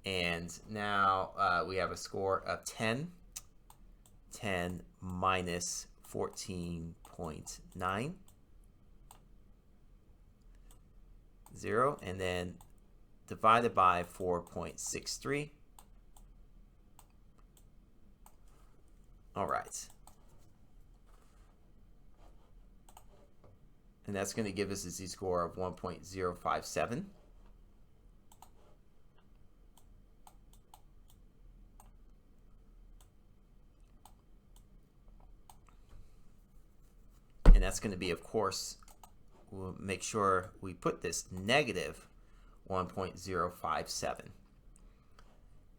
And now we have a score of 10. 10 minus 14.9. 0, and then divided by 4.63. All right. And that's going to give us a z-score of 1.057. And that's going to be, of course, we'll make sure we put this negative 1.057.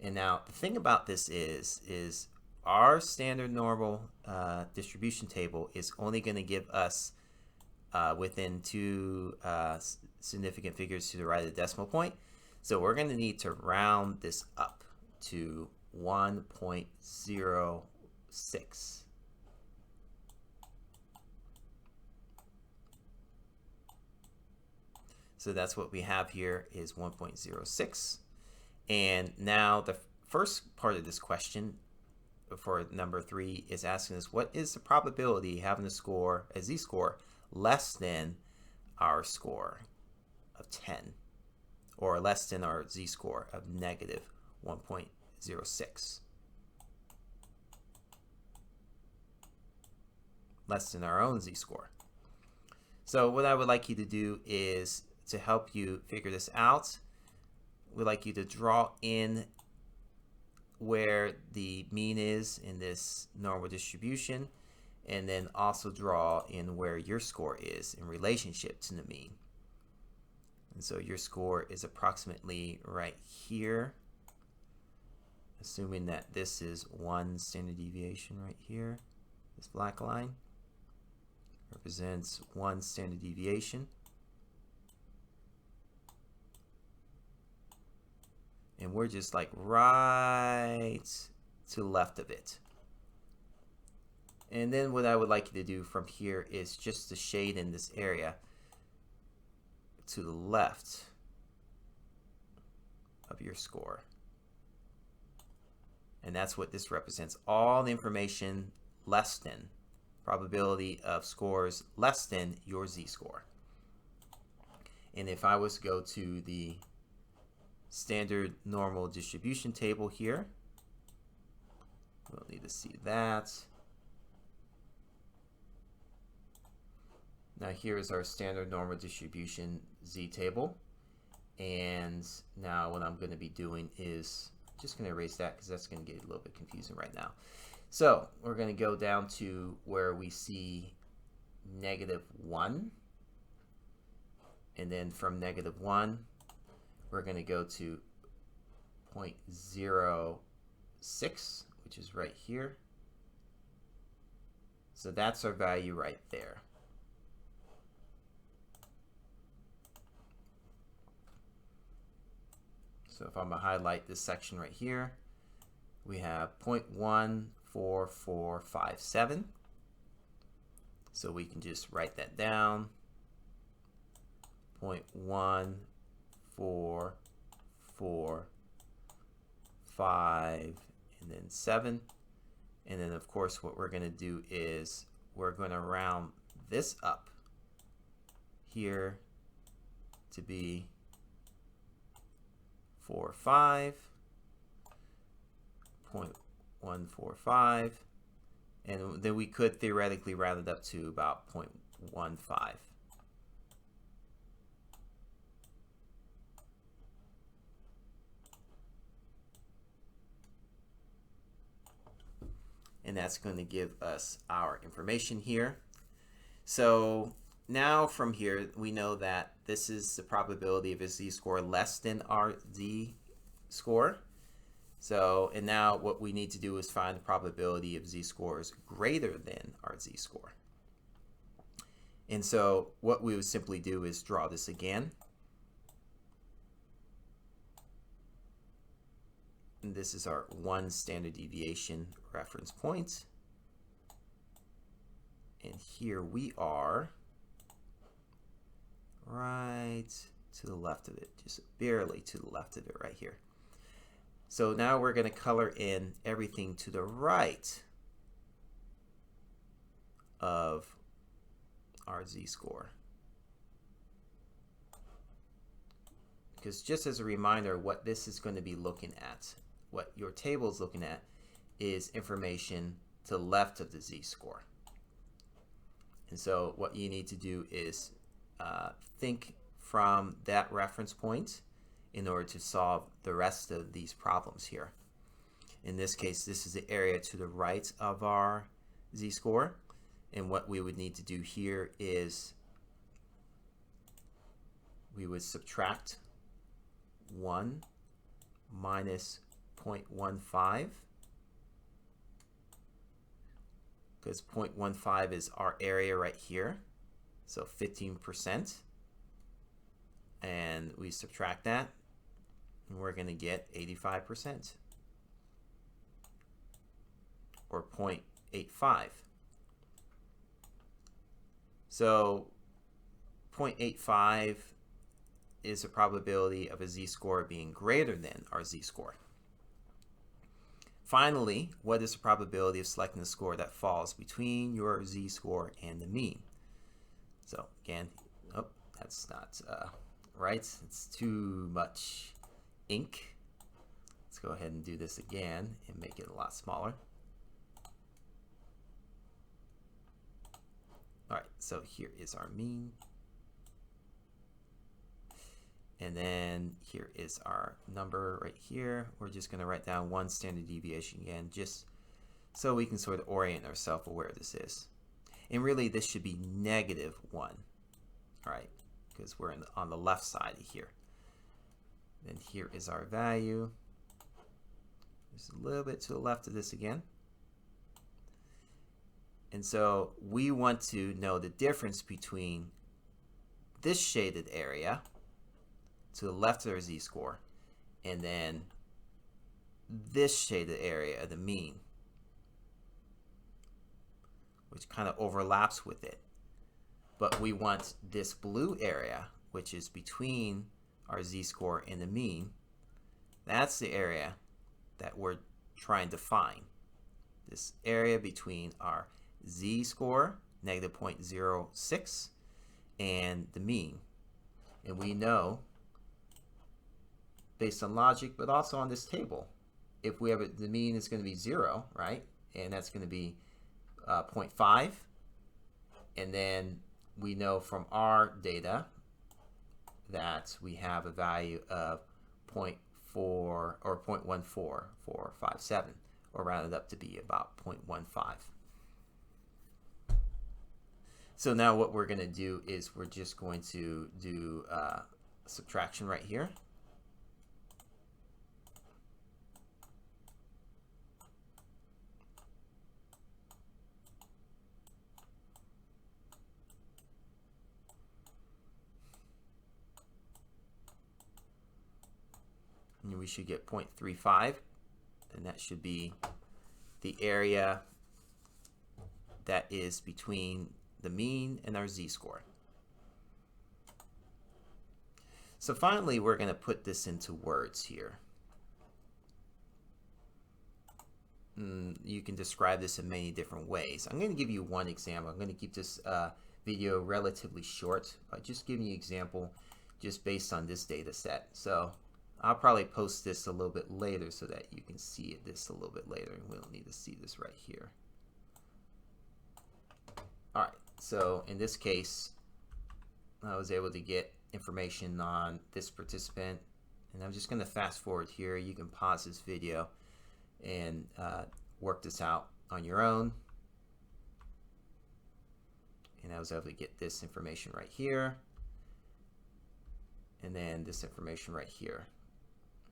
And now the thing about this is our standard normal distribution table is only going to give us within two significant figures to the right of the decimal point. So we're going to need to round this up to 1.06. So that's what we have here is 1.06. And now the first part of this question for number 3 is asking us, what is the probability of having a score, a z-score, less than our score of 10, or less than our z-score of negative 1.06? Less than our own z-score. So what I would like you to do is, to help you figure this out, we'd like you to draw in where the mean is in this normal distribution, and then also draw in where your score is in relationship to the mean. And so your score is approximately right here, assuming that this is 1 standard deviation right here. This black line represents 1 standard deviation. And we're just like right to the left of it. And then what I would like you to do from here is just to shade in this area to the left of your score. And that's what this represents. All the information less than, probability of scores less than your z-score. And if I was to go to the standard normal distribution table here, we'll need to see that. Now here is our standard normal distribution z-table, and now what I'm going to be doing is just going to erase that because that's going to get a little bit confusing right now. So we're going to go down to where we see -1, and then from -1 we're going to go to 0.06, which is right here. So that's our value right there. So if I'm going to highlight this section right here, we have 0.14457. So we can just write that down. 0.1445 and then 7. And then of course what we're going to do is we're going to round this up here to be 0.145, and then we could theoretically round it up to about 0.15. And that's going to give us our information here. So now from here we know that this is the probability of a z-score less than our z-score. So, and now what we need to do is find the probability of z-scores greater than our z-score. And so what we would simply do is draw this again. And this is our 1 standard deviation reference point. And here we are right to the left of it, just barely to the left of it right here. So now we're going to color in everything to the right of our z-score. Because just as a reminder, what this is going to be looking at, what your table is looking at, is information to the left of the z-score. And so what you need to do is think from that reference point in order to solve the rest of these problems here. In this case, this is the area to the right of our z-score. And what we would need to do here is we would subtract 1 minus 0.15, because 0.15 is our area right here, so 15%. And we subtract that, and we're going to get 85%, or 0.85. So 0.85 is a probability of a z-score being greater than our z-score. Finally, what is the probability of selecting a score that falls between your z-score and the mean? So again, oh, that's not right. It's too much ink. Let's go ahead and do this again and make it a lot smaller. All right, so here is our mean. And then here is our number right here. We're just going to write down 1 standard deviation again, just so we can sort of orient ourselves where this is. And really, this should be -1, all right, because we're on the left side of here. Then here is our value. Just a little bit to the left of this again. And so we want to know the difference between this shaded area to the left of our z-score and then this shaded area of the mean, which kind of overlaps with it. But we want this blue area, which is between our z-score and the mean. That's the area that we're trying to find. This area between our z-score, -0.06, and the mean. And we know, based on logic, but also on this table, if we have the mean is going to be 0, right? And that's going to be 0.5. And then we know from our data that we have a value of 0.4 or 0.14457, or rounded up to be about 0.15. So now what we're going to do is we're just going to do subtraction right here. And we should get 0.35, and that should be the area that is between the mean and our z-score. So finally, we're going to put this into words here. You can describe this in many different ways. I'm going to give you one example. I'm going to keep this video relatively short by just giving you an example just based on this data set. So I'll probably post this a little bit later so that you can see this a little bit later, and we'll need to see this right here. All right, so in this case, I was able to get information on this participant, and I'm just going to fast forward here. You can pause this video and work this out on your own. And I was able to get this information right here, and then this information right here.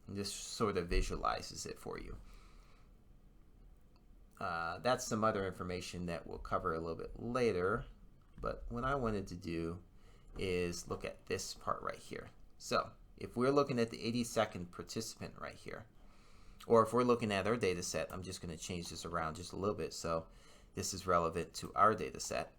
And this sort of visualizes it for you. That's some other information that we'll cover a little bit later, but what I wanted to do is look at this part right here. So if we're looking at the 82nd participant right here, or if we're looking at our data set, I'm just going to change this around just a little bit so this is relevant to our data set.